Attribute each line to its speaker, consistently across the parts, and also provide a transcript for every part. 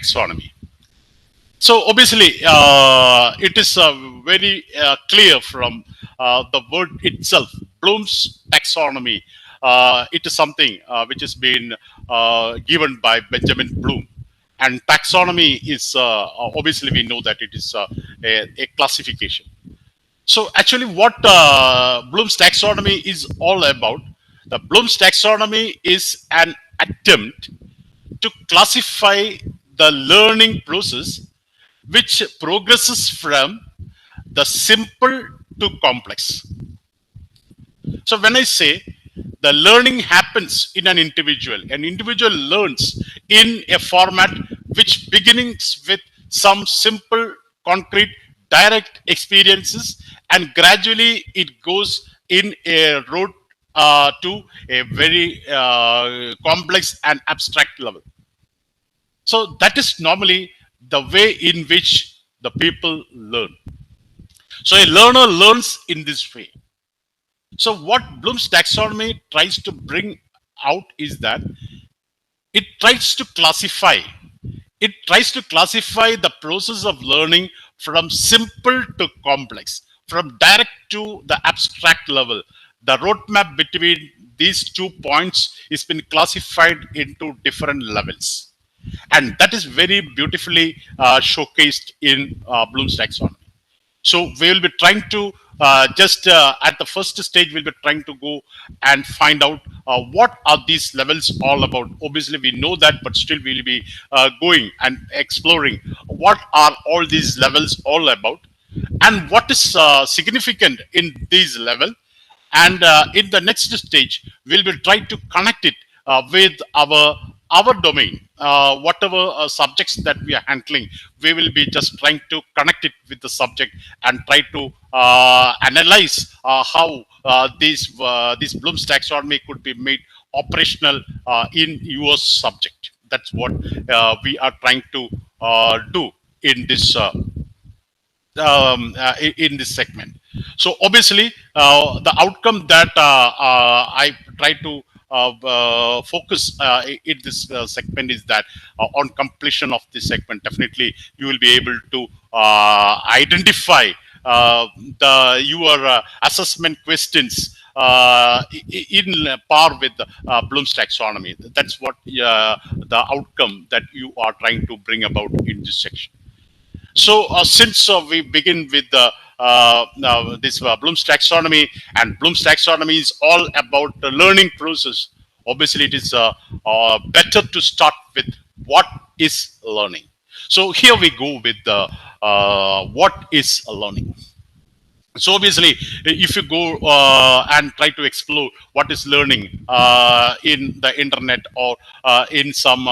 Speaker 1: taxonomy. So obviously, it is very clear from the word itself. Bloom's taxonomy. It is something which has been given by Benjamin Bloom, and taxonomy is obviously we know that it is a classification. So actually, what Bloom's taxonomy is all about? The Bloom's taxonomy is an attempt to classify the learning process which progresses from the simple to complex. So when I say the learning happens in an individual learns in a format which begins with some simple, concrete, direct experiences, and gradually it goes in a road to a very complex and abstract level. So that is normally the way in which the people learn. So a learner learns in this way. So what Bloom's taxonomy tries to bring out is that it tries to classify. It tries to classify the process of learning from simple to complex, from direct to the abstract level. The roadmap between these 2 points has been classified into different levels. And that is very beautifully showcased in Bloom's taxonomy. So we will be trying to just at the first stage, we'll be trying to go and find out what are these levels all about. Obviously, we know that, but still we'll be going and exploring what are all these levels all about and what is significant in these level. And in the next stage, we'll be trying to connect it with our domain, whatever subjects that we are handling, we will be just trying to connect it with the subject and try to analyze how this Bloom's taxonomy could be made operational in your subject. That's what we are trying to do in this in this segment. So obviously, the outcome that I try to focus in this segment is that on completion of this segment, definitely you will be able to identify your assessment questions in par with Bloom's taxonomy. That's what the outcome that you are trying to bring about in this section. So since we begin with this Bloom's taxonomy, and Bloom's taxonomy is all about the learning process, obviously it is better to start with what is learning. So here we go with what is learning. So obviously, if you go and try to explore what is learning in the internet or in some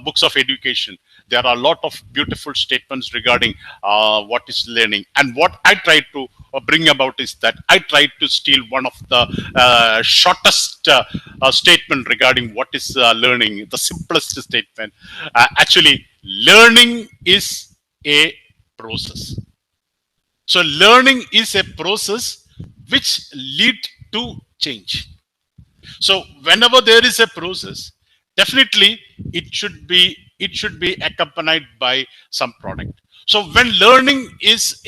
Speaker 1: books of education, there are a lot of beautiful statements regarding what is learning. And what I try to bring about is that I tried to steal one of the shortest statement regarding what is learning, the simplest statement. Actually, learning is a process. So learning is a process which lead to change. So whenever there is a process, definitely it should be accompanied by some product. So when learning is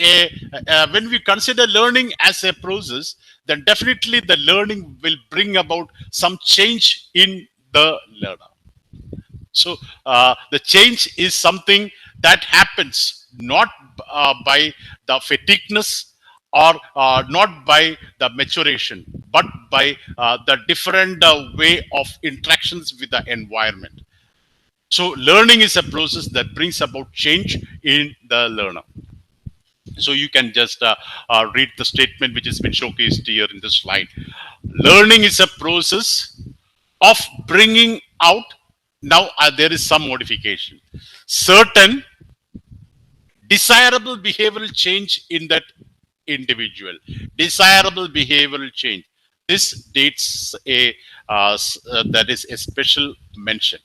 Speaker 1: when we consider learning as a process, then definitely the learning will bring about some change in the learner. So the change is something that happens not by the fatigueness or not by the maturation, but by the different way of interactions with the environment. So learning is a process that brings about change in the learner. So you can just read the statement which has been showcased here in this slide. Learning is a process of bringing out, now there is some modification, certain desirable behavioral change in that individual. Desirable behavioral change. This dates that is a special mention.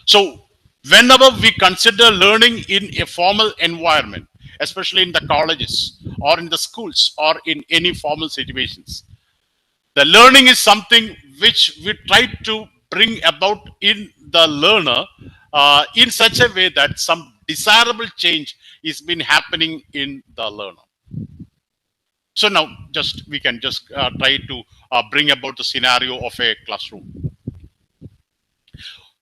Speaker 1: So whenever we consider learning in a formal environment, especially in the colleges or in the schools or in any formal situations, the learning is something which we try to bring about in the learner in such a way that some desirable change is been happening in the learner. So now just we can just try to bring about the scenario of a classroom.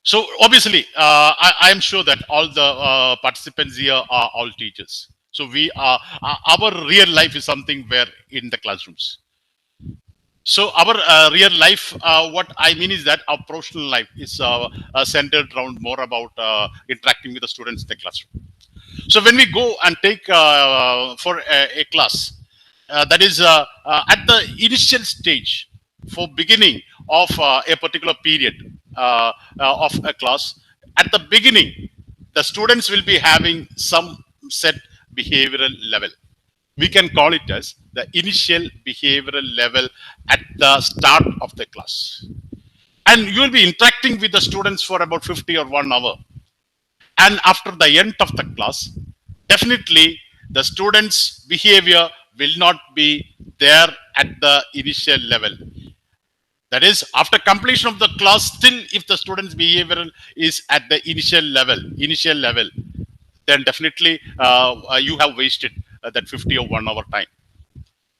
Speaker 1: So obviously, I am sure that all the participants here are all teachers. So we are our real life is something where in the classrooms. So our real life, what I mean is that our professional life is centered around more about interacting with the students in the classroom. So when we go and take for a class, that is at the initial stage for beginning of a particular period of a class, at the beginning, the students will be having some set behavioral level. We can call it as the initial behavioral level at the start of the class. And you will be interacting with the students for about 50 or 1 hour. And after the end of the class, definitely the students' behavior will not be there at the initial level. That is, after completion of the class, still if the student's behavior is at the initial level, then definitely you have wasted that 50 or 1 hour time.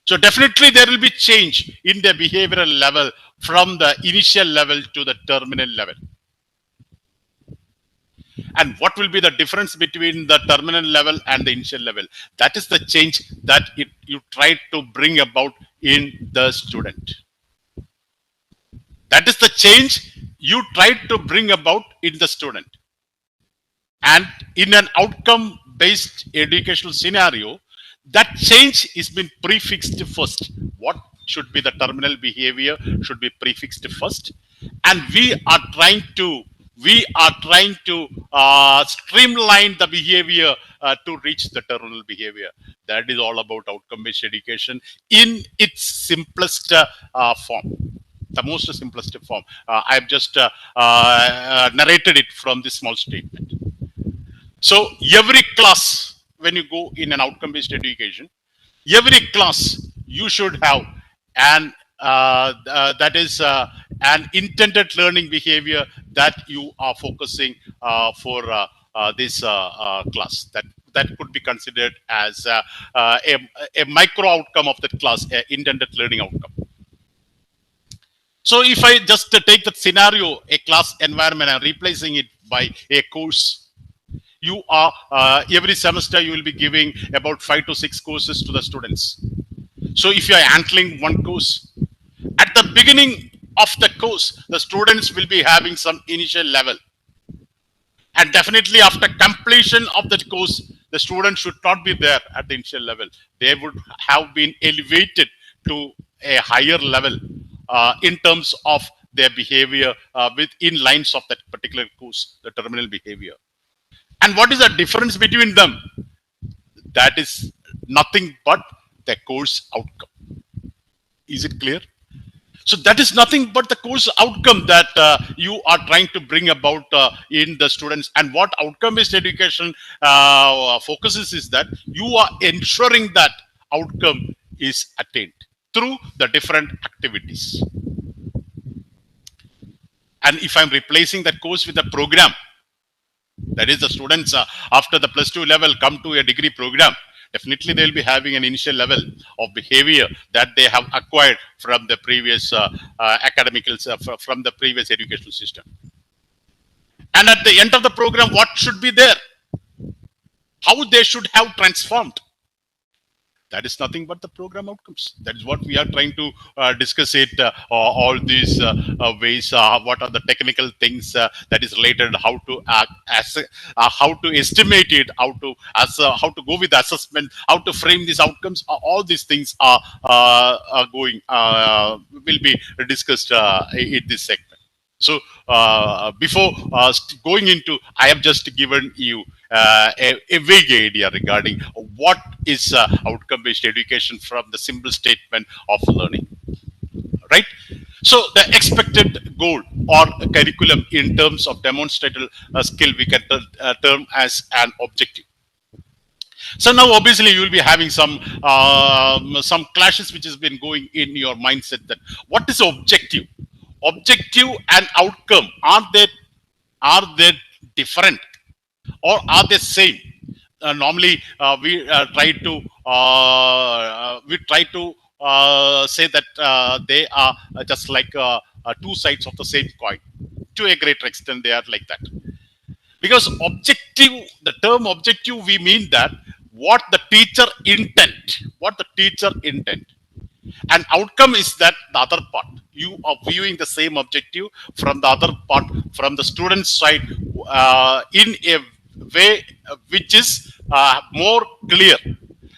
Speaker 1: So definitely there will be change in the behavioral level from the initial level to the terminal level. And what will be the difference between the terminal level and the initial level? That is the change that you try to bring about in the student. That is the change you try to bring about in the student. And in an outcome based educational scenario, that change is been prefixed first. What should be the terminal behavior should be prefixed first, and we are trying to streamline the behavior to reach the terminal behavior. That is all about outcome based education in its simplest form, the most simplest form. I've just narrated it from this small statement. So every class, when you go in an outcome based education, every class you should have an that is an intended learning behavior that you are focusing for this class. That could be considered as a micro outcome of that class, intended learning outcome. So if I just take that scenario, a class environment, and replacing it by a course, you are every semester you will be giving about 5 to 6 courses to the students. So if you are handling one course, at the beginning of the course, the students will be having some initial level. And definitely after completion of that course, the students should not be there at the initial level. They would have been elevated to a higher level in terms of their behavior within lines of that particular course, the terminal behavior. And what is the difference between them? That is nothing but the course outcome. Is it clear? So that is nothing but the course outcome that you are trying to bring about in the students. And what outcome-based education focuses is that you are ensuring that outcome is attained through the different activities. And if I'm replacing that course with a program, that is the students after the +2 level come to a degree program, definitely they will be having an initial level of behavior that they have acquired from the previous academicals, from the previous educational system. And at the end of the program, what should be there? How they should have transformed. That is nothing but the program outcomes. That is what we are trying to discuss it, all these ways, what are the technical things that is related, how to estimate it, how to go with the assessment, how to frame these outcomes. All these things are will be discussed in this segment. So before going into, I have just given you a vague idea regarding what is outcome-based education from the simple statement of learning, right? So the expected goal or curriculum in terms of demonstrated skill, we can term as an objective. So now obviously you will be having some clashes which has been going in your mindset, that what is objective? Objective and outcome, are they different, or are they same? Normally, we try to say that they are just like two sides of the same coin. To a greater extent, they are like that. Because objective, the term objective, we mean that what the teacher intent, and outcome is that the other part. You are viewing the same objective from the other part, from the student side, in a way which is more clear.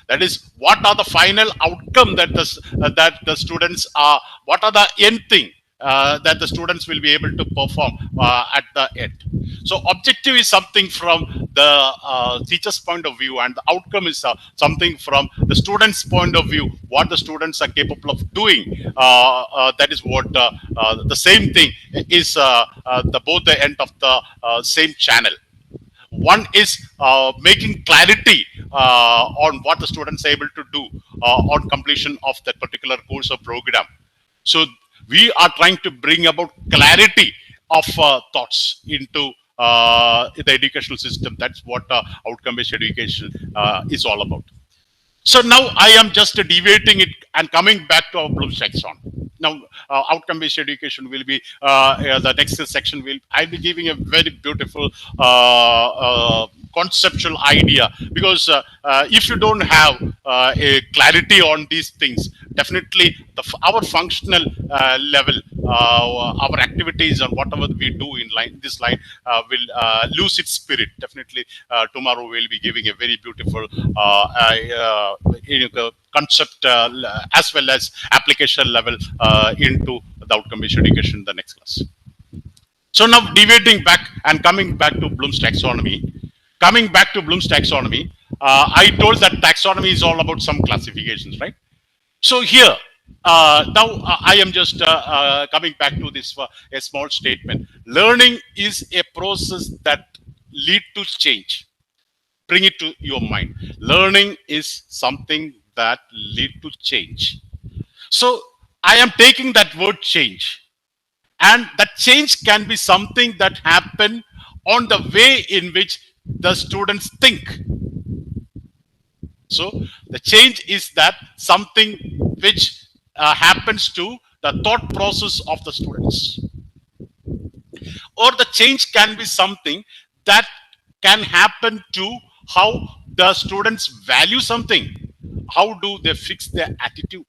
Speaker 1: That is, what are the final outcome that the students are, what are the end thing that the students will be able to perform at the end. So objective is something from the teacher's point of view, and the outcome is something from the student's point of view, what the students are capable of doing. That is what the same thing is, the both the end of the same channel. One is making clarity on what the students are able to do on completion of that particular course or program. So we are trying to bring about clarity of thoughts into the educational system. That's what outcome-based education is all about. So now I am just deviating it and coming back to our Bloom's taxonomy. Now, outcome-based education will be the next section. I'll be giving a very beautiful conceptual idea, because if you don't have a clarity on these things, definitely our functional level, our activities and whatever we do in this line will lose its spirit. Definitely, tomorrow we'll be giving a very beautiful concept as well as application level into the outcome-based education in the next class. So now deviating back and coming back to Bloom's taxonomy. Coming back to Bloom's taxonomy, I told that taxonomy is all about some classifications, right? So here, now I am just coming back to this a small statement. Learning is a process that lead to change. Bring it to your mind. Learning is something that lead to change. So I am taking that word change, and that change can be something that happen on the way in which the students think. So the change is that something which happens to the thought process of the students, or the change can be something that can happen to how the students value something. How do they fix their attitude?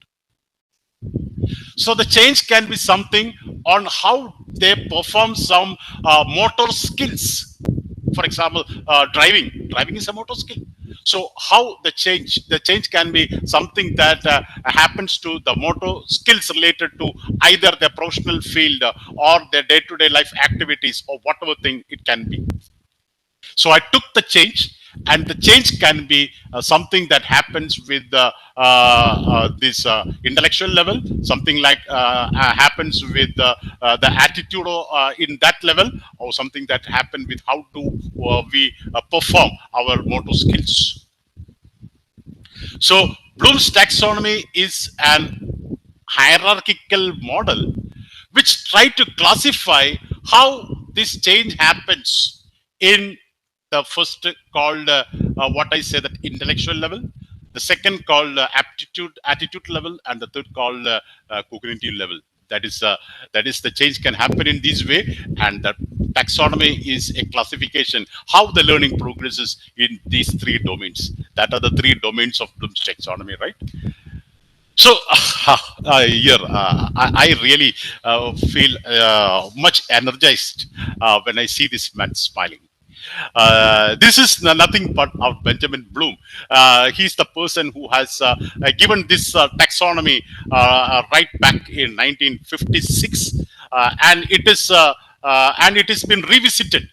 Speaker 1: So the change can be something on how they perform some motor skills. For example, driving is a motor skill. So how the change can be something that happens to the motor skills related to either their professional field or their day-to-day life activities, or whatever thing it can be. So I took the change, and the change can be something that happens with this intellectual level, something like happens with the attitude in that level, or something that happens with how do we perform our motor skills. So Bloom's taxonomy is an hierarchical model which try to classify how this change happens in the first called what I say, that intellectual level, the second called attitude level, and the third called cognitive level. That is the change can happen in this way, and the taxonomy is a classification how the learning progresses in these three domains. That are the three domains of Bloom's taxonomy, right? So here I really feel much energized when I see this man smiling. This is nothing but of Benjamin Bloom. He's the person who has given this taxonomy right back in 1956, and it has been revisited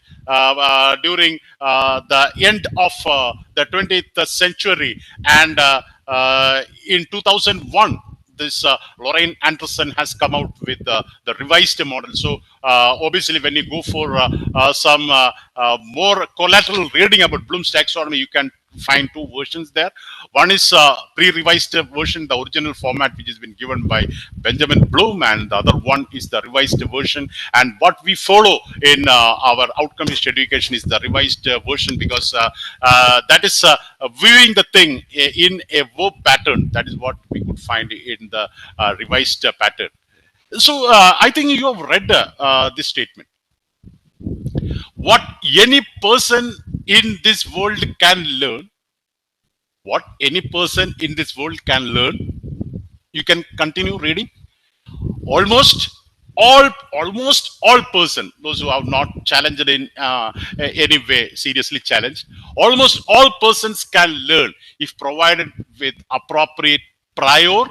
Speaker 1: during the end of the 20th century, and in 2001. This Lorraine Anderson has come out with the revised model. So obviously, when you go for some more collateral reading about Bloom's taxonomy, you can find two versions there. One is pre-revised version, the original format which has been given by Benjamin Bloom, and the other one is the revised version. And what we follow in our outcome-based education is the revised version, because that is viewing the thing in a verb pattern. That is what we could find in the revised pattern. So I think you have read this statement. What any person in this world can learn, what any person in this world can learn. You can continue reading. Almost all person, those who have not challenged in any way, seriously challenged, almost all persons can learn if provided with appropriate prior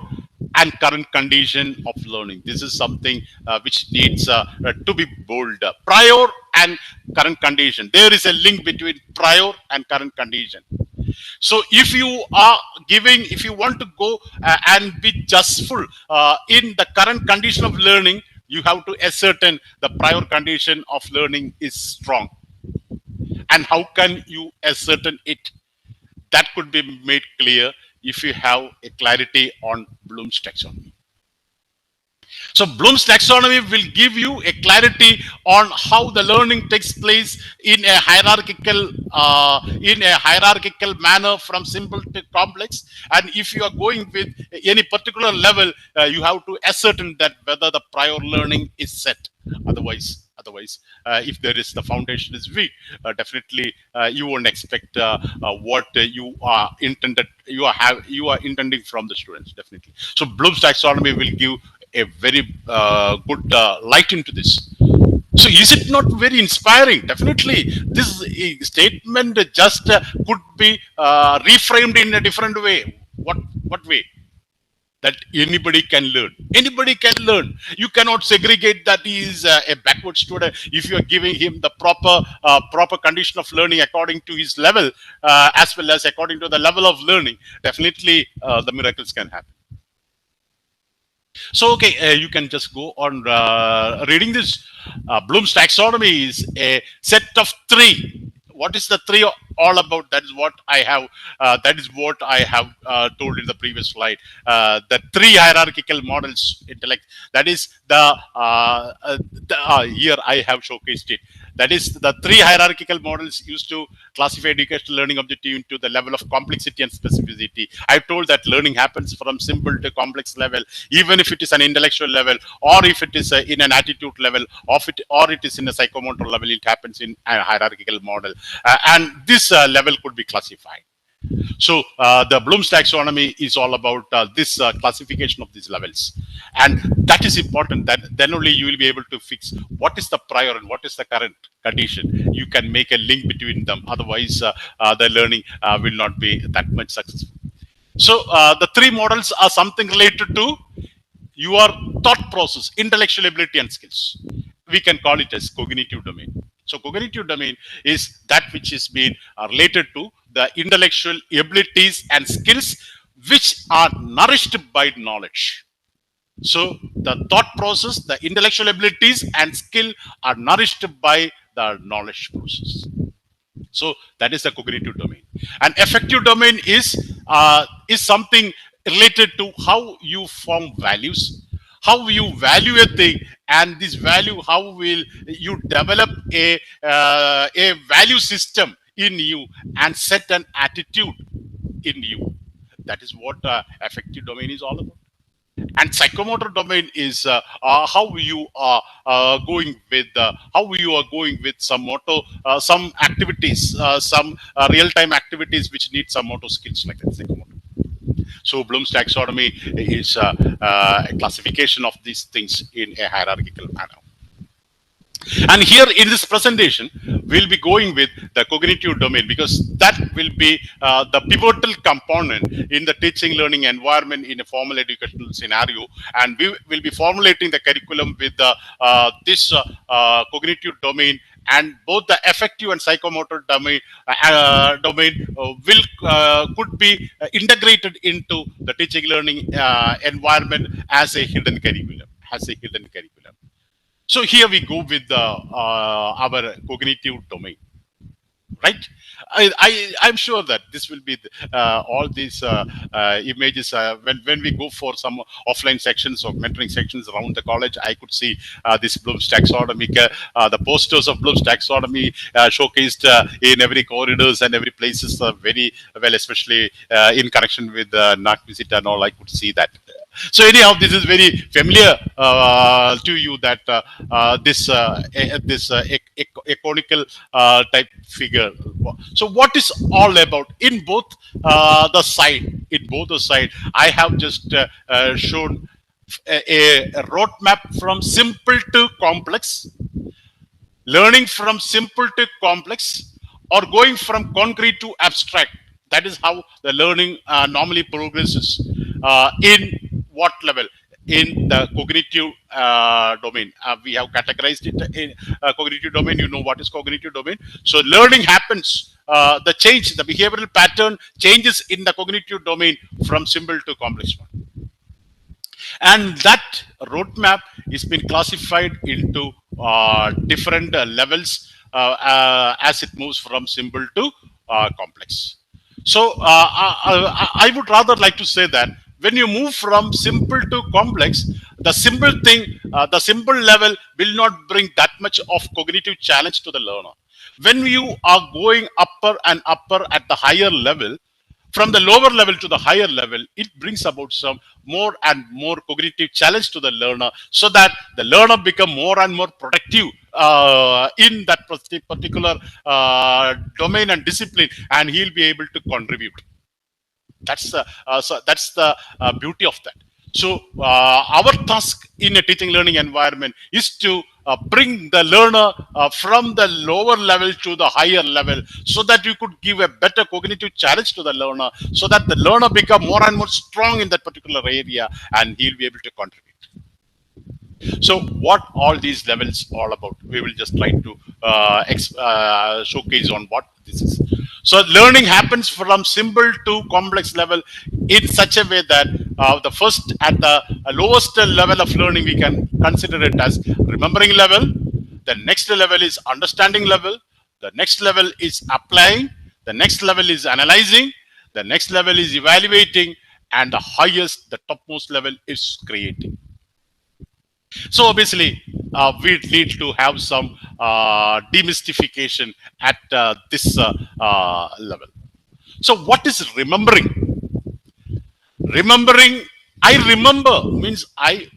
Speaker 1: and current condition of learning. This is something which needs to be bold. Prior and current condition. There is a link between prior and current condition. So if you are giving, if you want to go and be justful in the current condition of learning, you have to ascertain the prior condition of learning is strong. And how can you ascertain it? That could be made clear if you have a clarity on Bloom's taxonomy. So Bloom's taxonomy will give you a clarity on how the learning takes place in a hierarchical manner from simple to complex. And if you are going with any particular level, you have to ascertain that whether the prior learning is set. Otherwise, if there is, the foundation is weak, definitely you won't expect what you are intending from the students, definitely. So Bloom's taxonomy will give a very good light into this. So is it not very inspiring? Definitely, this statement just could be reframed in a different way. What way? That anybody can learn. Anybody can learn. You cannot segregate that he is a backward student if you are giving him the proper condition of learning according to his level, as well as according to the level of learning. Definitely, the miracles can happen. So, okay, you can just go on reading this. Bloom's taxonomy is a set of three. What is the three all about? That is what I have. Told in the previous slide. The three hierarchical models intellect. That is here I have showcased it. That is the three hierarchical models used to classify educational learning objective into the level of complexity and specificity. I told that learning happens from simple to complex level, even if it is an intellectual level, or if it is in an attitude level, or it is in a psychomotor level. It happens in a hierarchical model, and this level could be classified. So the Bloom's taxonomy is all about this classification of these levels, and that is important. That then only you will be able to fix what is the prior and what is the current condition. You can make a link between them. Otherwise, the learning will not be that much successful. So the three models are something related to your thought process, intellectual ability, and skills. We can call it as cognitive domain. So cognitive domain is that which is being related to the intellectual abilities and skills which are nourished by knowledge. So the thought process, the intellectual abilities and skill are nourished by the knowledge process. So that is the cognitive domain. And affective domain is something related to how you form values, how you value a thing, and this value, how will you develop a value system in you and set an attitude in you. That is what affective domain is all about. And psychomotor domain is how you are going with some some activities, some real-time activities which need some motor skills, like that. Psychomotor. So Bloom's taxonomy is a classification of these things in a hierarchical manner. And here in this presentation, we'll be going with the cognitive domain, because that will be the pivotal component in the teaching learning environment in a formal educational scenario. And we will be formulating the curriculum with this cognitive domain, and both the affective and psychomotor domain could be integrated into the teaching learning environment as a hidden curriculum. So here we go with our cognitive domain. right? I'm sure that this will be all these images when we go for some offline sections or mentoring sections around the college. I could see this Bloom's taxonomy, the posters of Bloom's taxonomy showcased in every corridors and every places very well, especially in connection with NAC visit and all. I could see that. So anyhow, this is very familiar to you that this iconical type figure. So what is all about in both the side? I have just shown a roadmap from simple to complex, learning from simple to complex, or going from concrete to abstract. That is how the learning normally progresses. In what level? In the cognitive domain. We have categorized it in cognitive domain. You know what is cognitive domain. So learning happens. The behavioral pattern changes in the cognitive domain from simple to complex one, and that roadmap is been classified into different levels as it moves from simple to complex. So I would rather like to say that when you move from simple to complex, the simple level will not bring that much of cognitive challenge to the learner. When you are going upper and upper at the higher level, from the lower level to the higher level, it brings about some more and more cognitive challenge to the learner, so that the learner become more and more productive in that particular domain and discipline, and he'll be able to contribute. That's the beauty of that. So our task in a teaching learning environment is to bring the learner from the lower level to the higher level, so that you could give a better cognitive challenge to the learner, so that the learner become more and more strong in that particular area, and he'll be able to contribute. So what all these levels all about, we will just try to showcase on what this is. So learning happens from simple to complex level in such a way that the first at the lowest level of learning, we can consider it as remembering level. The next level is understanding level. The next level is applying. The next level is analyzing. The next level is evaluating. And the highest, the topmost level is creating. So obviously, we need to have some demystification at this level. So what is remembering? Remembering, I remember means I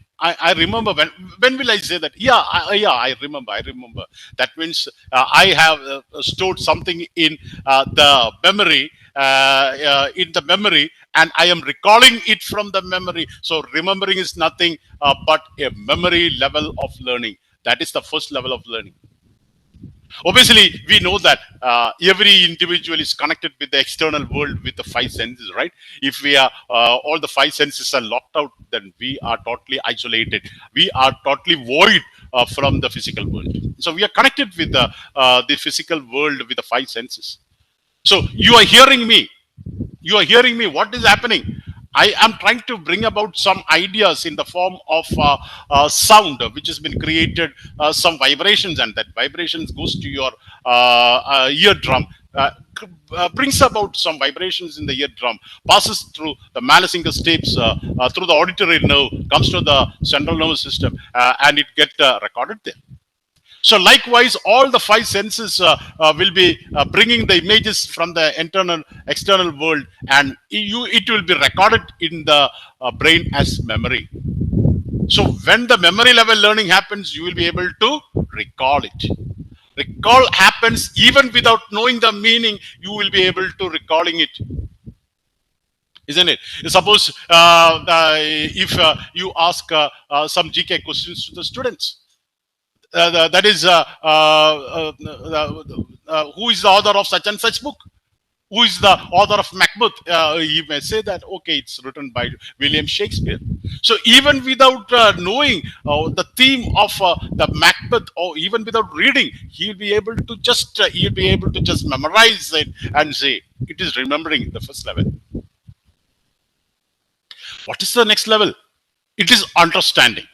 Speaker 1: remember. When will I say that? Yeah, I remember. That means I have stored something in the memory, and I am recalling it from the memory. So remembering is nothing but a memory level of learning. That is the first level of learning. Obviously, we know that every individual is connected with the external world with the five senses, right? If we are all the five senses are locked out, then we are totally isolated. We are totally void from the physical world. So we are connected with the physical world with the five senses. So you are hearing me. You are hearing me. What is happening? I am trying to bring about some ideas in the form of sound, which has been created, some vibrations, and that vibrations goes to your eardrum, brings about some vibrations in the eardrum, passes through the Malasinga steps, through the auditory nerve, comes to the central nervous system, and it get recorded there. So likewise, all the five senses will be bringing the images from the external world, and it will be recorded in the brain as memory. So when the memory level learning happens, you will be able to recall it. Recall happens even without knowing the meaning. You will be able to recalling it, isn't it? Suppose if you ask some GK questions to the students, that is who is the author of such and such book, who is the author of Macbeth, he may say that okay, it's written by William Shakespeare. So even without knowing the theme of the Macbeth, or even without reading, he'll be able to just memorize it and say it is remembering the first level. What is the next level? It is understanding.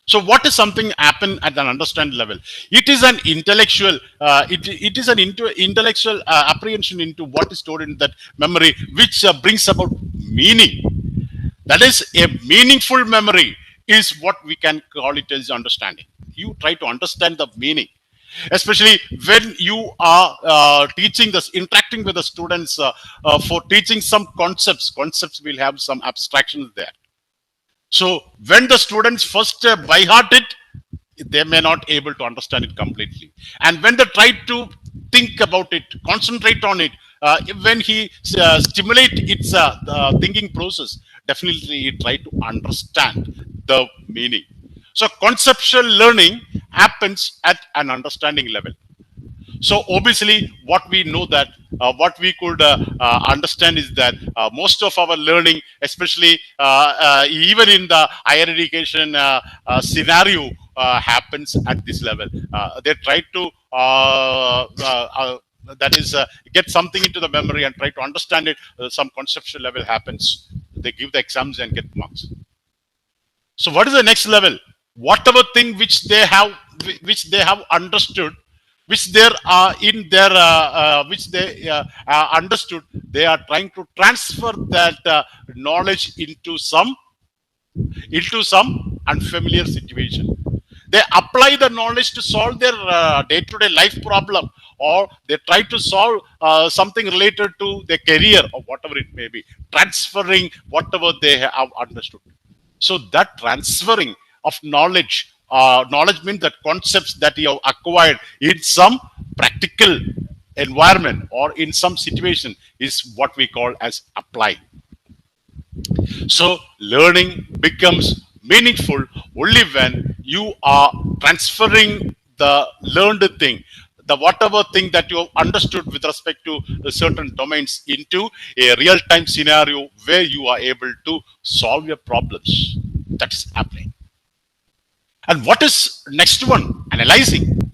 Speaker 1: So what is something happen at an understand level? It is an intellectual, it is an intellectual apprehension into what is stored in that memory, which brings about meaning. That is a meaningful memory is what we can call it as understanding. You try to understand the meaning, especially when you are teaching this, interacting with the students for teaching some concepts will have some abstractions there. So when the students first by heart it, they may not able to understand it completely. And when they try to think about it, concentrate on it, when he stimulate its thinking process, definitely he try to understand the meaning. So conceptual learning happens at an understanding level. So obviously, what we know that what we could understand is that most of our learning, especially even in the higher education scenario, happens at this level. They try to that is get something into the memory and try to understand it. Some conceptual level happens. They give the exams and get marks. So what is the next level? Whatever thing which they have understood, which they are in their which they understood, they are trying to transfer that knowledge into some unfamiliar situation. They apply the knowledge to solve their day-to-day life problem, or they try to solve something related to their career or whatever it may be, transferring whatever they have understood. So that transferring of knowledge means that concepts that you have acquired in some practical environment or in some situation is what we call as applying. So learning becomes meaningful only when you are transferring the learned thing, the whatever thing that you have understood with respect to certain domains into a real-time scenario where you are able to solve your problems. That is applying. And what is next one? Analyzing.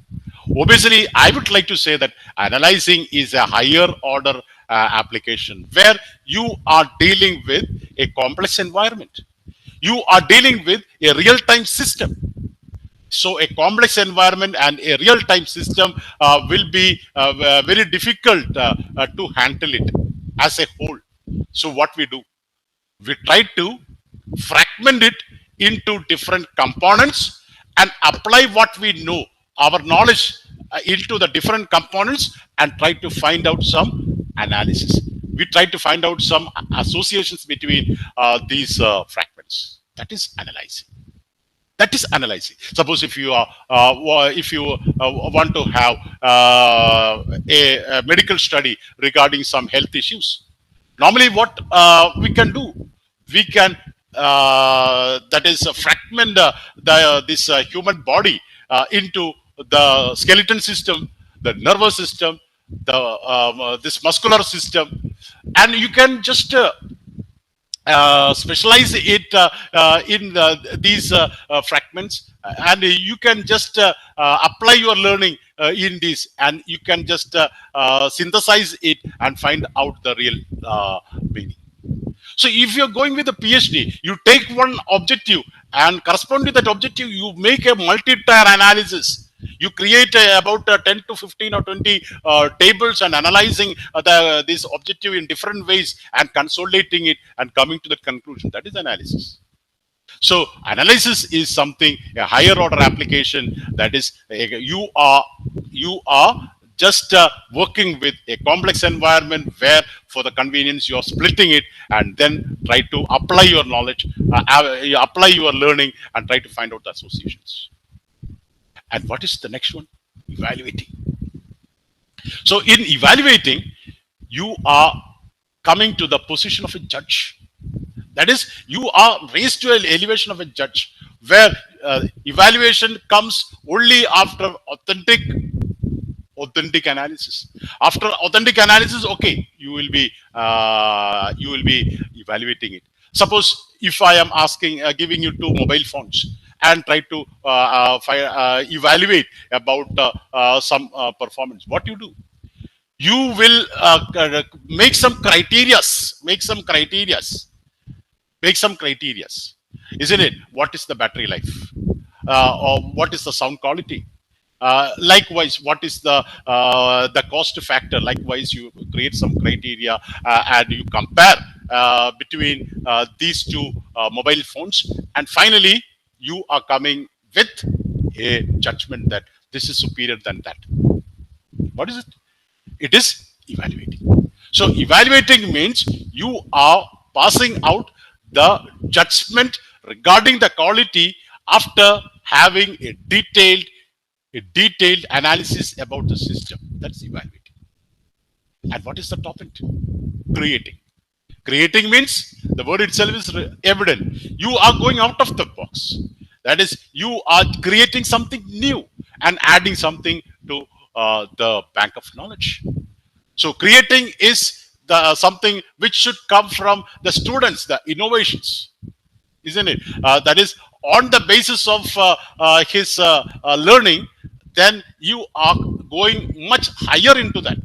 Speaker 1: Obviously, I would like to say that analyzing is a higher order application where you are dealing with a complex environment. You are dealing with a real-time system. So a complex environment and a real-time system will be very difficult to handle it as a whole. So what we do? We try to fragment it into different components and apply what we know, our knowledge into the different components and try to find out some analysis. We try to find out some associations between these fragments. That is analyzing. That is analyzing. Suppose if you are if you want to have a medical study regarding some health issues, normally what we can do, we can that is fragment this human body into the skeleton system, the nervous system, the this muscular system, and you can just specialize it in these fragments, and you can just apply your learning in this, and you can just synthesize it and find out the real meaning. So if you're going with a PhD, you take one objective and correspond to that objective, you make a multi-tier analysis. You create about 10 to 15 or 20 tables and analyzing this objective in different ways and consolidating it and coming to the conclusion. That is analysis. So analysis is something, a higher order application, that is you are just working with a complex environment where for the convenience you are splitting it and then try to apply your knowledge, apply your learning and try to find out the associations. And what is the next one? Evaluating. So in evaluating, you are coming to the position of a judge. That is, you are raised to an elevation of a judge where evaluation comes only after authentic analysis. After authentic analysis, okay, you will be evaluating it. Suppose if I am asking, giving you two mobile phones and try to evaluate about some performance, what you do? You will make some criterias, isn't it? What is the battery life? or what is the sound quality. Likewise, what is the cost factor? Likewise, you create some criteria and you compare between these two mobile phones, and finally, you are coming with a judgment that this is superior than that. What is it? It is evaluating. So evaluating means you are passing out the judgment regarding the quality after having a detailed analysis about the system. That's evaluating. And what is the top end? Creating. Creating means the word itself is evident. You are going out of the box. That is, you are creating something new and adding something to the bank of knowledge. So creating is the something which should come from the students, the innovations, isn't it? That is on the basis of his learning. Then you are going much higher into that.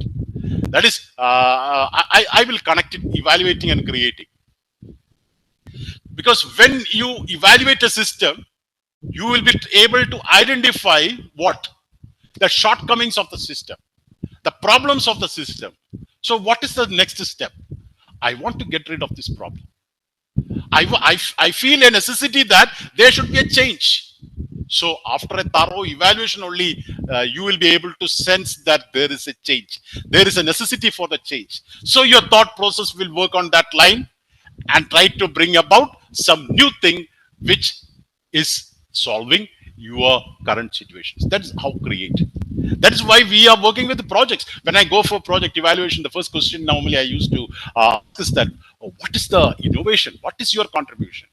Speaker 1: That is, I will connect it evaluating and creating, because when you evaluate a system, you will be able to identify what the shortcomings of the system, the problems of the system. So what is the next step? I want to get rid of this problem. I feel a necessity that there should be a change. So after a thorough evaluation only, you will be able to sense that there is a change. There is a necessity for the change. So your thought process will work on that line and try to bring about some new thing which is solving your current situations. That is how create. That is why we are working with the projects. When I go for project evaluation, the first question normally I used to ask is that, oh, what is the innovation? What is your contribution?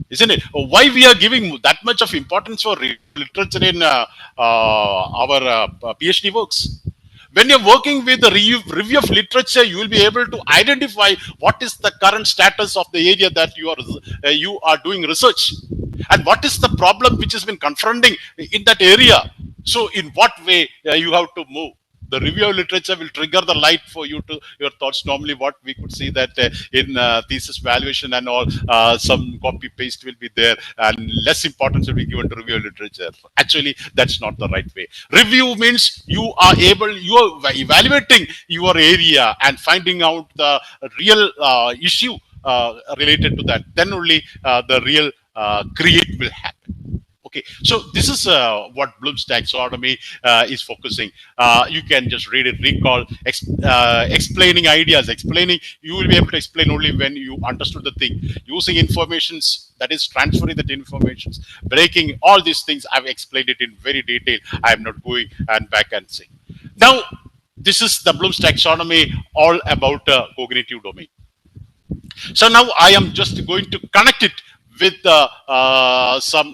Speaker 1: Isn't it? Why we are giving that much of importance for literature in our PhD works? When you're working with the review of literature, you will be able to identify what is the current status of the area that you are doing research, and what is the problem which has been confronting in that area. So, in what way you have to move? The review of literature will trigger the light for you to your thoughts. Normally, what we could see that in thesis valuation and all, some copy paste will be there, and less importance will be given to review of literature. Actually, that's not the right way. Review means you are evaluating your area and finding out the real issue related to that. Then only the real create will happen. Okay, so this is what Bloom's taxonomy is focusing. You can just read it, recall, explaining ideas, explaining. You will be able to explain only when you understood the thing. Using informations, that is transferring that informations, breaking all these things. I've explained it in very detail. I am not going and back and saying. Now, this is the Bloom's taxonomy, all about cognitive domain. So now I am just going to connect it with some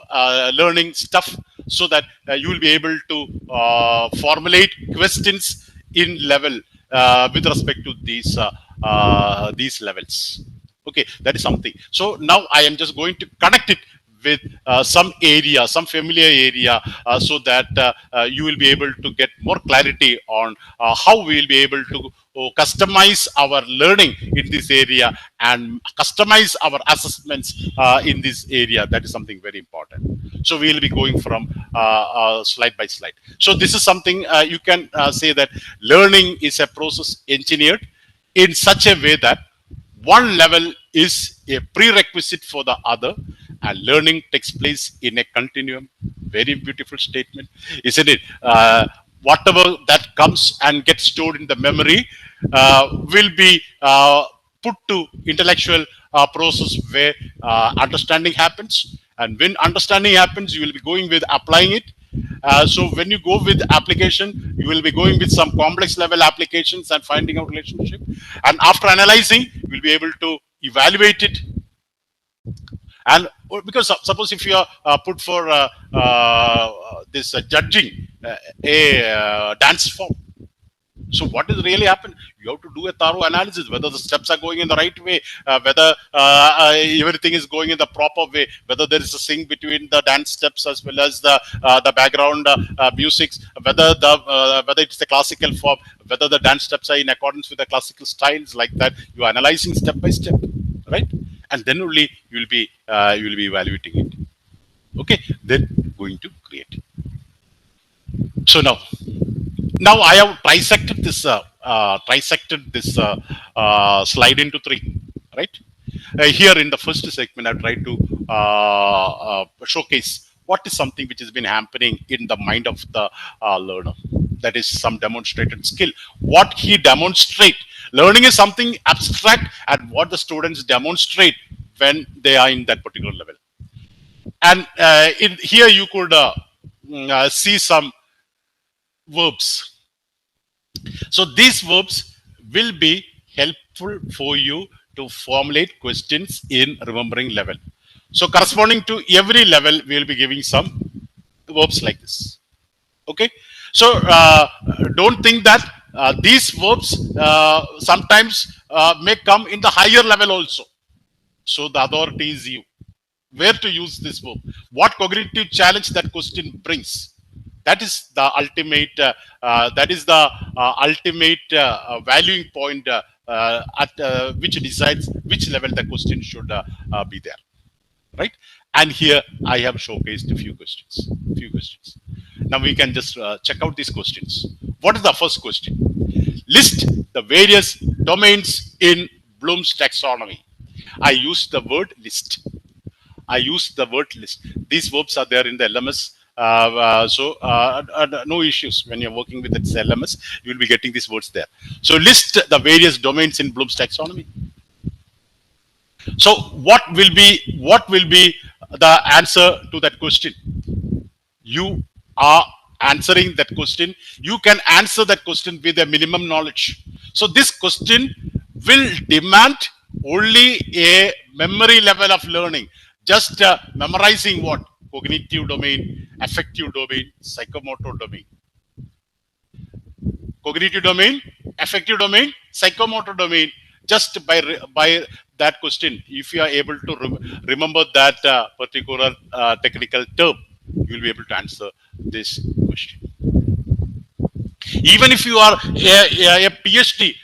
Speaker 1: learning stuff, so that you will be able to formulate questions in level with respect to these levels. Okay, that is something. So now I am just going to connect it with some area, some familiar area, so that you will be able to get more clarity on how we will be able to customize our learning in this area and customize our assessments in this area. That is something very important. So we will be going from slide by slide. So this is something you can say that learning is a process engineered in such a way that one level is a prerequisite for the other, and learning takes place in a continuum. Very beautiful statement, isn't it? Whatever that comes and gets stored in the memory will be put to intellectual process where understanding happens. And when understanding happens, you will be going with applying it. So when you go with application, you will be going with some complex level applications and finding out relationship. And after analyzing, you will be able to evaluate it. And because suppose if you are put for this judging a dance form, so what is really happened? You have to do a thorough analysis, whether the steps are going in the right way, whether everything is going in the proper way, whether there is a sync between the dance steps as well as the background musics, whether it's the classical form, whether the dance steps are in accordance with the classical styles, like that. You are analyzing step by step, right? And then only you will be evaluating it. Okay, then going to create. So now I have trisected this slide into three, right? Here in the first segment, I've tried to showcase what is something which has been happening in the mind of the learner. That is some demonstrated skill. What he demonstrate. Learning is something abstract, and what the students demonstrate when they are in that particular level. And here you could see some verbs. So these verbs will be helpful for you to formulate questions in remembering level. So corresponding to every level, we will be giving some verbs like this. Okay. So don't think that these verbs sometimes may come in the higher level also. So the authority is you. Where to use this verb? What cognitive challenge that question brings? That is the ultimate. Ultimate valuing point at which decides which level the question should be there, right? And here I have showcased a few questions. Now we can just check out these questions. What is the first question? List the various domains in Bloom's taxonomy. I use the word list. I use the word list. These verbs are there in the LMS. No issues when you're working with its LMS. You will be getting these words there. So list the various domains in Bloom's taxonomy. So what will be the answer to that question? You are answering that question. You can answer that question with a minimum knowledge. So this question will demand only a memory level of learning. Just memorizing what? Cognitive domain, affective domain, psychomotor domain. Cognitive domain, affective domain, psychomotor domain. Just by that question, if you are able to remember that particular technical term, you will be able to answer this question. Even if you are a PhD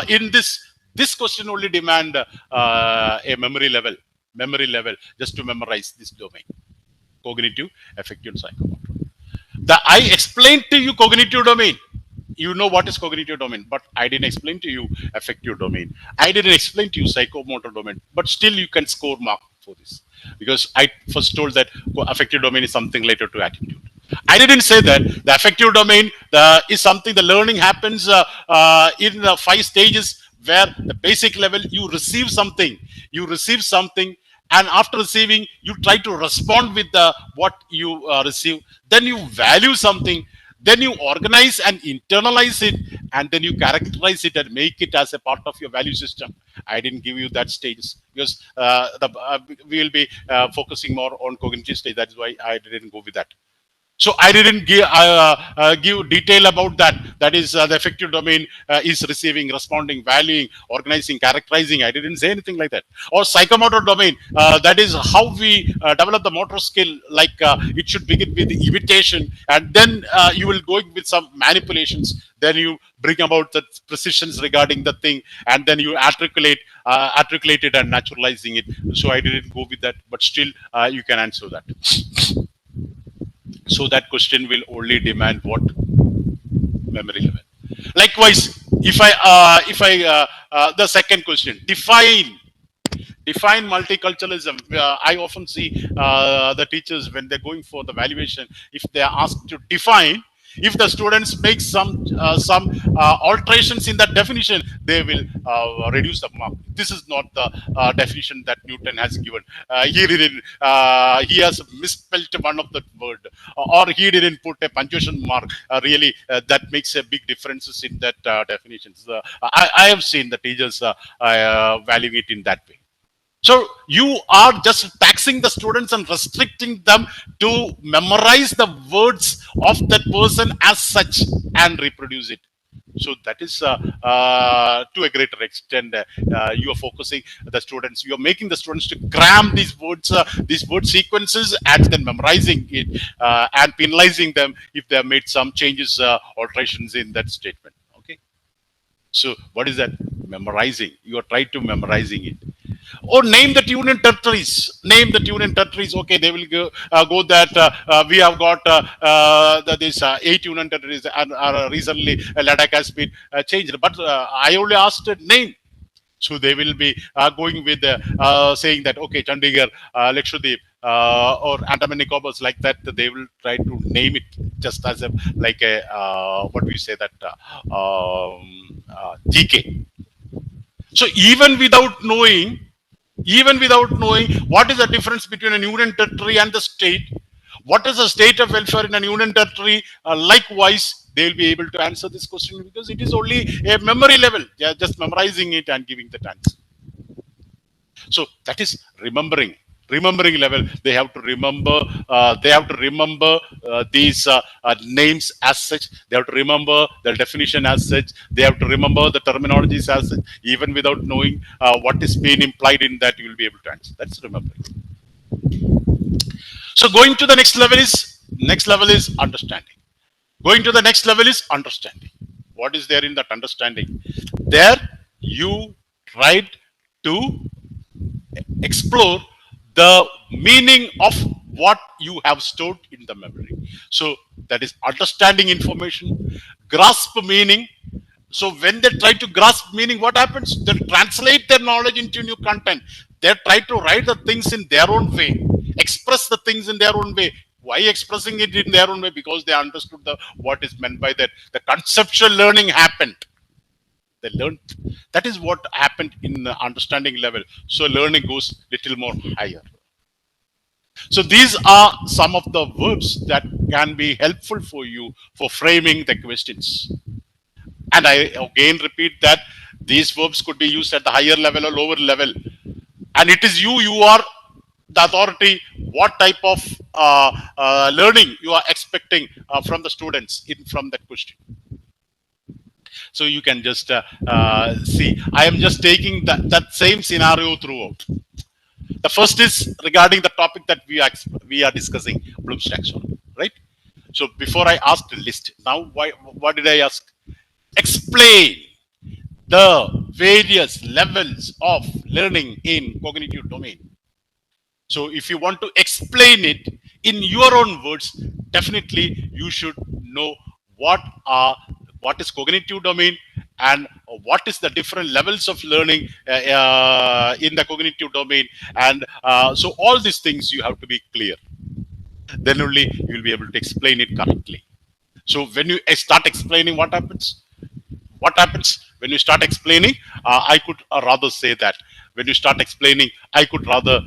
Speaker 1: in this question only demand a memory level just to memorize this domain: cognitive, affective, and psychomotor. I explained to you cognitive domain. You know what is cognitive domain, but I didn't explain to you affective domain. I didn't explain to you psychomotor domain, but still you can score mark for this, because I first told that affective domain is something related to attitude. I didn't say that the affective domain is something the learning happens in the 5 stages, where the basic level you receive something, and after receiving you try to respond with what you receive, then you value something, then you organize and internalize it, and then you characterize it and make it as a part of your value system. I didn't give you that stages, because we will be focusing more on cognitive stage. That is why I didn't go with that. So I didn't give detail about that. That is the affective domain is receiving, responding, valuing, organizing, characterizing. I didn't say anything like that. Or psychomotor domain, that is how we develop the motor skill. Like it should begin with imitation, and then you will go with some manipulations. Then you bring about the precisions regarding the thing, and then you articulate it and naturalizing it. So I didn't go with that, but still you can answer that. So that question will only demand what? Memory level. Likewise, if I the second question, define multiculturalism. I often see the teachers, when they're going for the valuation, if they are asked to define, if the students make some alterations in that definition, they will reduce the mark. This is not the definition that Newton has given. He has misspelled one of the word, or he didn't put a punctuation mark. Really, that makes a big differences in that definitions. I have seen the teachers valuing it in that way. So you are just taxing the students and restricting them to memorize the words of that person as such and reproduce it. So that is to a greater extent you are focusing the students. You are making the students to cram these word sequences, and then memorizing it and penalizing them if they have made some changes, alterations in that statement. Okay. So what is that? Memorizing. You are trying to memorizing it. Or name that union territories. Name that union territories. Okay, they will go that we have got this 8 union territories, and recently Ladakh has been changed. But I only asked a name. So they will be going with saying that okay, Chandigarh, Lakshadweep, or Andaman Nicobars, like that. They will try to name it just as a like a what do you say that GK. So even without knowing what is the difference between a union territory and the state, what is the state of welfare in a union territory, likewise, they will be able to answer this question because it is only a memory level. They are just memorizing it and giving that answer. So that is remembering level. They have to remember these names as such. They have to remember the definition as such. They have to remember the terminologies as such. Even without knowing what is being implied in that, you will be able to answer. That's remembering. So going to the next level is understanding. Going to the next level is understanding. What is there in that understanding? There you tried to explore the meaning of what you have stored in the memory. So that is understanding information, grasp meaning. So when they try to grasp meaning, what happens? They translate their knowledge into new content. They try to write the things in their own way, express the things in their own way. Why expressing it in their own way? Because they understood what is meant by that. The conceptual learning happened. They learned. That is what happened in the understanding level. So learning goes little more higher. So these are some of the verbs that can be helpful for you for framing the questions. And I again repeat that these verbs could be used at the higher level or lower level. And it is you are the authority, what type of learning you are expecting from the students from that question. So you can just see, I am just taking that same scenario throughout. The first is regarding the topic that we are discussing, Bloom's taxonomy, right? So before I asked the list, now what did I ask? Explain the various levels of learning in cognitive domain. So if you want to explain it in your own words, definitely you should know what is cognitive domain and what is the different levels of learning in the cognitive domain. And so all these things you have to be clear. Then only you will be able to explain it correctly. So when you start explaining, what happens? What happens when you start explaining? I could rather say that when you start explaining, I could rather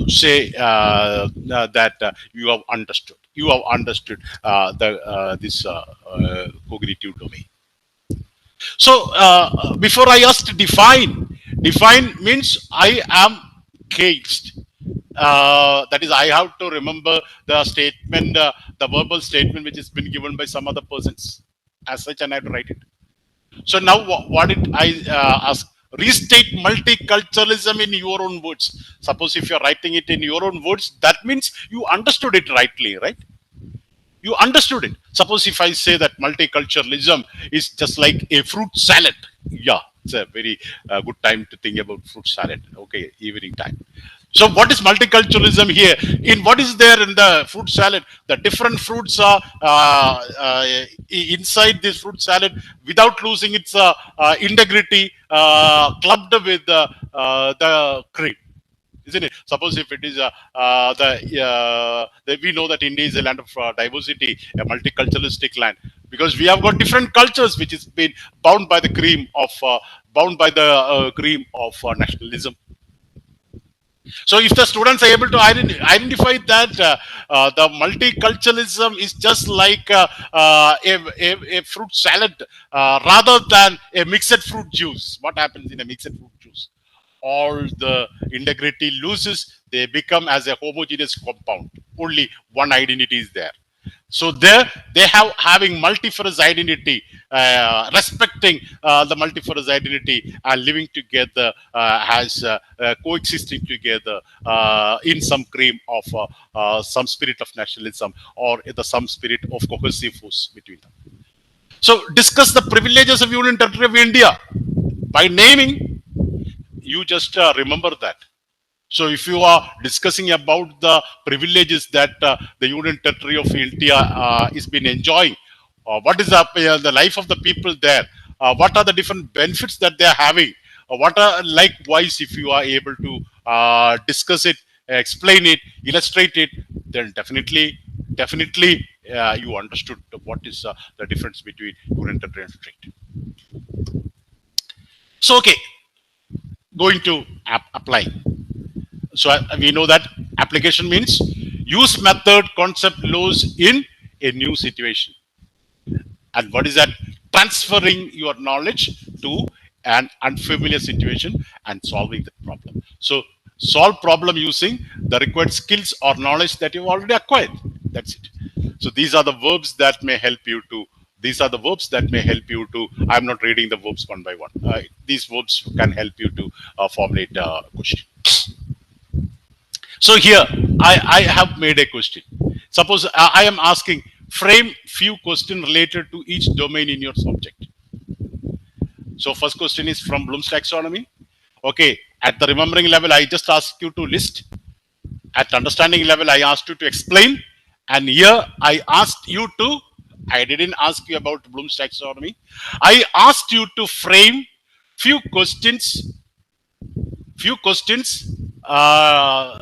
Speaker 1: say that you have understood. You have understood this cognitive domain. So before I asked define means I am caged. That is, I have to remember the statement, the verbal statement which has been given by some other persons as such, and I have to write it. So now what did I ask? Restate multiculturalism in your own words. Suppose if you're writing it in your own words, that means you understood it rightly, right? You understood it. Suppose if I say that multiculturalism is just like a fruit salad. Yeah, it's a very good time to think about fruit salad. Okay, evening time. So what is multiculturalism here? In what is there in the fruit salad? The different fruits are inside this fruit salad without losing its integrity, clubbed with the cream. Isn't it? Suppose if it is we know that India is a land of diversity, a multiculturalistic land, because we have got different cultures which is been bound by the cream of nationalism. So if the students are able to identify that the multiculturalism is just like a fruit salad rather than a mixed fruit juice. What happens in a mixed fruit juice? All the integrity loses. They become as a homogeneous compound. Only one identity is there. So there they having multifarious identity, respecting the multifarious identity and living together as coexisting together in some cream of some spirit of nationalism or some spirit of cohesive force between them. So discuss the privileges of Union Territory of India by naming. you just remember that. So if you are discussing about the privileges that the Union Territory of India is been enjoying, what is the life of the people there? What are the different benefits that they are having? What are likewise, if you are able to discuss it, explain it, illustrate it, then definitely you understood what is the difference between Union Territory and state. So okay, going to apply. So we know that application means use method, concept, laws in a new situation. And what is that? Transferring your knowledge to an unfamiliar situation and solving the problem. So solve problem using the required skills or knowledge that you've already acquired. That's it. So these are the verbs that may help you to. These are the verbs that may help you to. I'm not reading the verbs one by one. These verbs can help you to formulate a question. So here I have made a question. Suppose I am asking frame few questions related to each domain in your subject. So first question is from Bloom's taxonomy. Okay, at the remembering level, I just asked you to list. At the understanding level, I asked you to explain. And here I asked you to, I didn't ask you about Bloom's taxonomy. I asked you to frame few questions uh,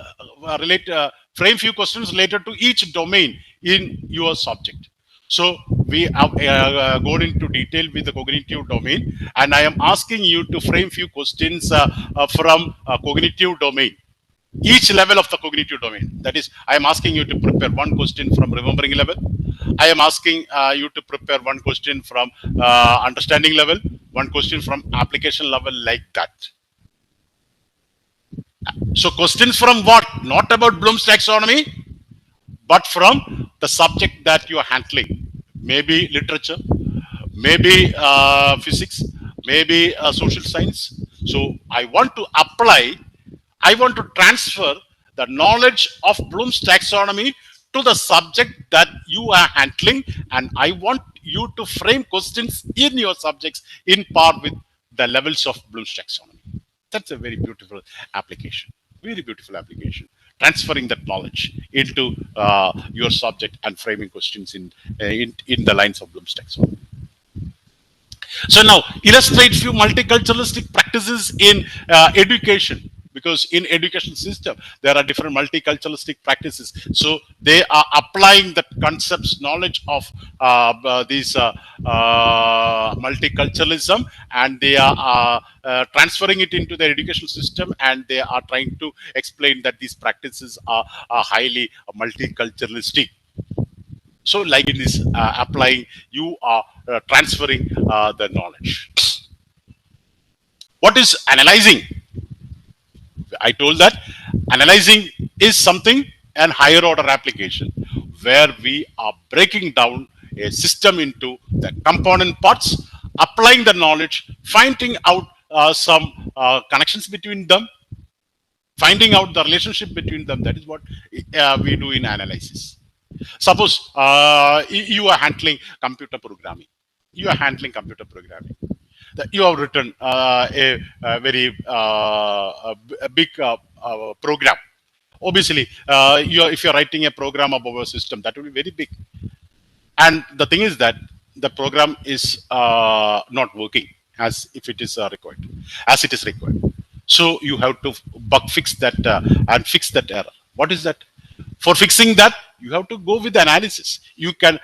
Speaker 1: frame few questions related to each domain in your subject. So we have gone into detail with the cognitive domain, and I am asking you to frame few questions from cognitive domain, each level of the cognitive domain. That is, I am asking you to prepare one question from remembering level. I am asking you to prepare one question from understanding level, one question from application level, like that. So questions from what? Not about Bloom's taxonomy, but from the subject that you are handling. Maybe literature, maybe physics, maybe social science. So I want to apply, I want to transfer the knowledge of Bloom's taxonomy to the subject that you are handling, and I want you to frame questions in your subjects in par with the levels of Bloom's taxonomy. That's a very beautiful application. Very beautiful application. Transferring that knowledge into your subject and framing questions in the lines of Bloom's taxonomy. So now illustrate few multiculturalistic practices in education, because in education system there are different multiculturalistic practices. So they are applying the concepts, knowledge of these multiculturalism, and they are transferring it into the education system, and they are trying to explain that these practices are highly multiculturalistic. So like in this applying, you are transferring the knowledge. What is analyzing? I told that analyzing is something an higher order application where we are breaking down a system into the component parts, applying the knowledge, finding out some connections between them, finding out the relationship between them. That is what we do in analysis. Suppose you are handling computer programming. You are handling computer programming. You have written a very a big program. Obviously, if you're writing a program about a system, that will be very big. And the thing is that the program is not working as if it is required, as it is required. So you have to bug fix that and fix that error. What is that? For fixing that, you have to go with the analysis. You can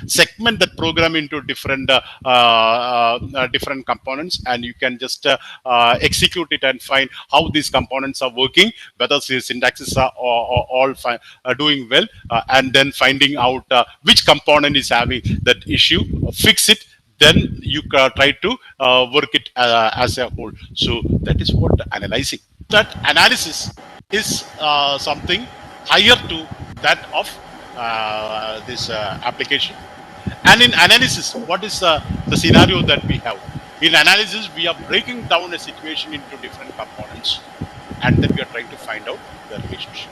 Speaker 1: segment that program into different different components, and you can just execute it and find how these components are working, whether the syntaxes are all fine, doing well, and then finding out which component is having that issue, fix it. Then you try to work it as a whole. So that is what analyzing. That analysis is something higher to that of this application. And in analysis, what is the scenario that we have? In analysis, we are breaking down a situation into different components, and then we are trying to find out the relationship.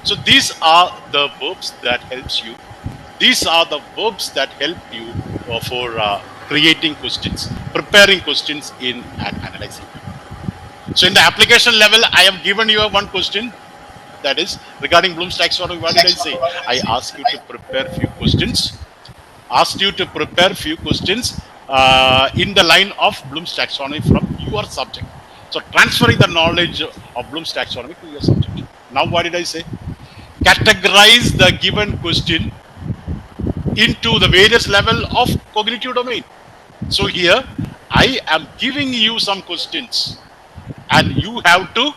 Speaker 1: So these are the verbs that helps you. These are the verbs that help you for creating questions, preparing questions in and analyzing. So in the application level, I have given you one question, that is regarding Bloom's taxonomy. What did I say? I asked you to prepare few questions. Asked you to prepare few questions in the line of Bloom's taxonomy from your subject. So transferring the knowledge of Bloom's taxonomy to your subject. Now what did I say? Categorize the given question into the various level of cognitive domain. So here I am giving you some questions and you have to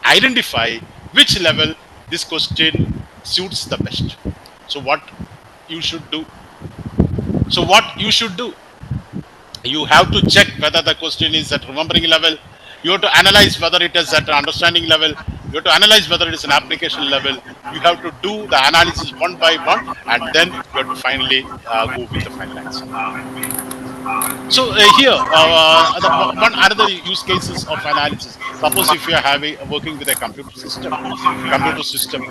Speaker 1: identify which level this question suits the best. So what you should do? So what you should do? You have to check whether the question is at remembering level. You have to analyze whether it is at understanding level. You have to analyze whether it is an application level. You have to do the analysis one by one, and then you have to finally go with the final answer. So here, one another use cases of analysis. Suppose if you are having working with a computer system.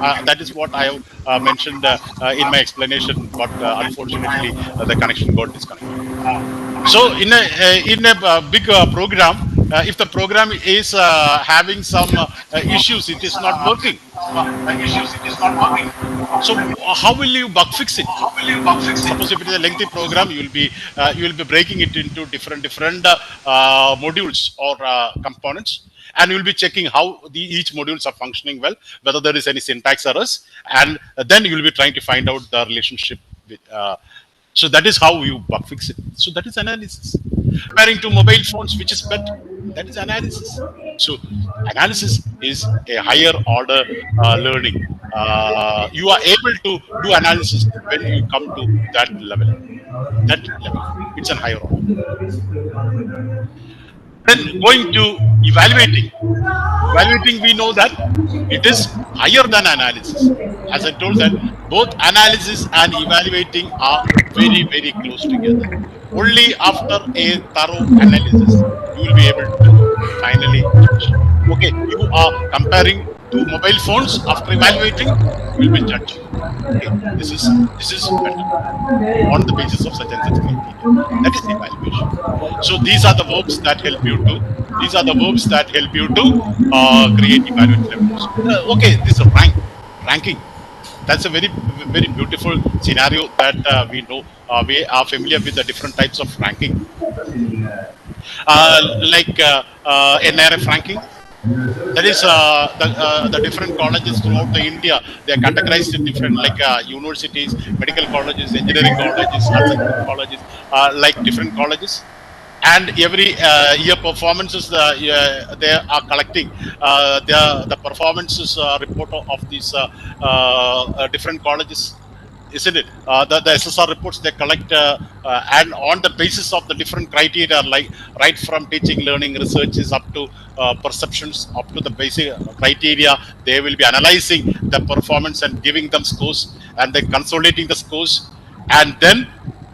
Speaker 1: That is what I have mentioned in my explanation, but unfortunately the connection got disconnected. So in a big program, if the program is having some issues, it is not working. So how will you bug fix it? Suppose if it is a lengthy program, you will be breaking it into different modules or components, and you will be checking how each modules are functioning well, whether there is any syntax errors, and then you will be trying to find out the relationship with. So that is how you bug fix it. So that is analysis. Comparing to mobile phones, which is better? That is analysis. So analysis is a higher order learning. You are able to do analysis when you come to that level. That level, it's a higher order. Then going to evaluating. Evaluating, we know that it is higher than analysis. As I told that both analysis and evaluating are very close together. Only after a thorough analysis you will be able to finally judge. Okay, you are comparing two mobile phones. After evaluating, you will be judging. Okay, this is better on the basis of such and such criteria. That is evaluation. So these are the verbs that help you to. These are the verbs that help you to create evaluation levels. Okay, this ranking. That's a very beautiful scenario that we know. We are familiar with the different types of ranking, like NRF ranking. That is the different colleges throughout the India. They are categorized in different, like universities, medical colleges, engineering colleges, arts and colleges, like different colleges. And every year performances they are collecting the performances report of these different colleges, isn't it? The SSR reports they collect, and on the basis of the different criteria, like right from teaching, learning, researches up to perceptions, up to the basic criteria, they will be analyzing the performance and giving them scores, and then consolidating the scores, and then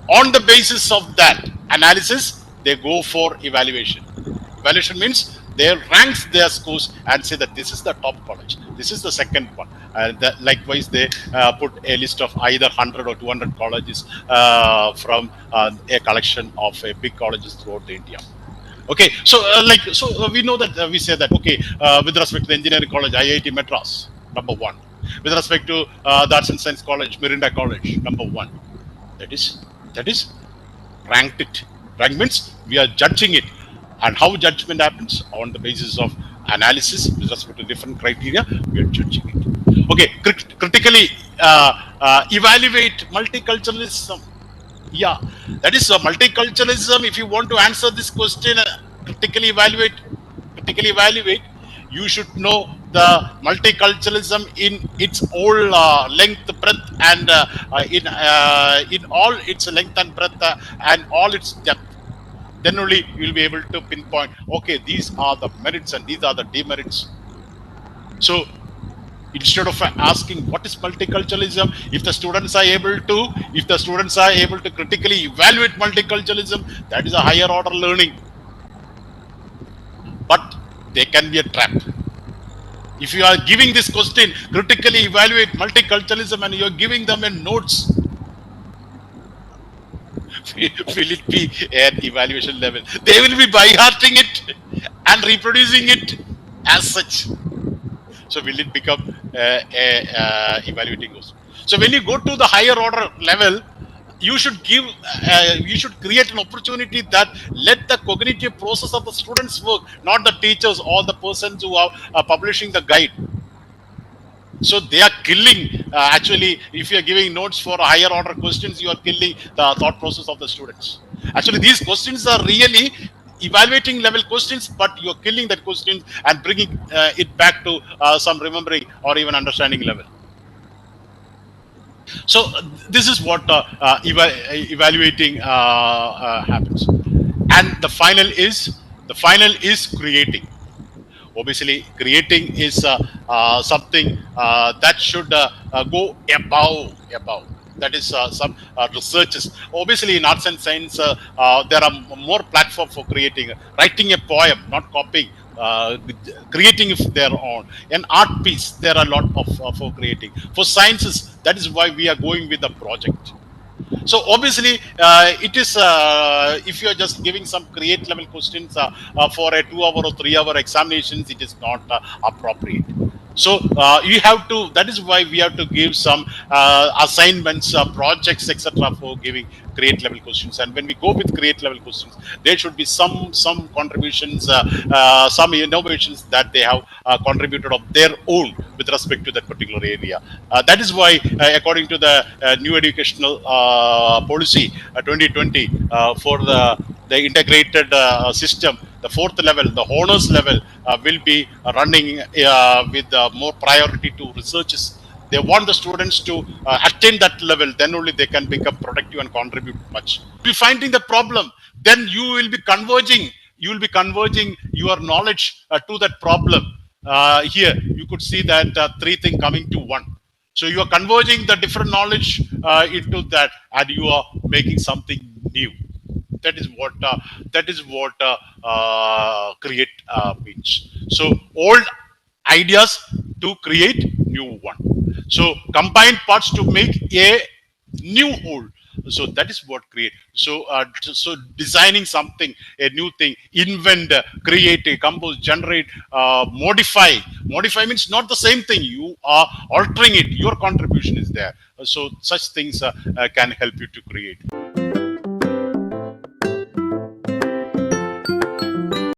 Speaker 1: on the basis of that analysis, they go for evaluation. Evaluation means they ranks their scores and say that this is the top college, this is the second one, and likewise they put a list of either 100 or 200 colleges from a collection of big colleges throughout the India. Okay, so we know that we say that, okay, with respect to the engineering college, IIT Madras, number one. With respect to the Arts and Science College, Mirinda College, number one. That is ranked it. Rank means we are judging it, and how judgment happens on the basis of analysis with respect to different criteria. We are judging it. Okay, critically evaluate multiculturalism. Yeah, that is multiculturalism. If you want to answer this question, critically evaluate. Critically evaluate. You should know the multiculturalism in its whole length, breadth, and in all its length and breadth and all its depth. Then only you will be able to pinpoint. Okay, these are the merits and these are the demerits. So instead of asking what is multiculturalism, if the students are able to critically evaluate multiculturalism, that is a higher order learning. But they can be a trap. If you are giving this question, critically evaluate multiculturalism, and you are giving them in notes, will it be an evaluation level? They will be by hearting it and reproducing it. as such. So will it become a evaluating question? So when you go to the higher order level, you should give, you should create an opportunity that let the cognitive process of the students work, not the teachers or the persons who are publishing the guide. So they are killing, actually if you are giving notes for higher order questions, you are killing the thought process of the students. Actually these questions are really evaluating level questions, but you are killing that question and bringing it back to some remembering or even understanding level. So this is what evaluating happens. And the final is creating. Obviously creating is something that should go above. That is some researches. Obviously in arts and science there are more platform for creating. Writing a poem, not copying, creating if their own. An art piece, there are a lot of for creating. For sciences, that is why we are going with the project. So obviously it is if you are just giving some create level questions for a 2 hour or 3 hour examinations, it is not appropriate. So you have to, that is why we have to give some assignments, projects, etc. for giving create level questions. And when we go with create level questions, there should be some contributions, some innovations that they have contributed of their own with respect to that particular area. That is why according to the new educational policy 2020 for the integrated system, the fourth level, the honors level will be running with more priority to researches. They want the students to attain that level, then only they can become productive and contribute much. Be finding the problem, then you will be converging your knowledge to that problem. Here you could see that three things coming to one. So you are converging the different knowledge into that, and you are making something new. That is what create means. So old ideas to create new one. So combine parts to make a new whole. So that is what create. So so designing something, a new thing, invent, create, compose, generate, modify. Modify means not the same thing. You are altering it. Your contribution is there. So such things can help you to create.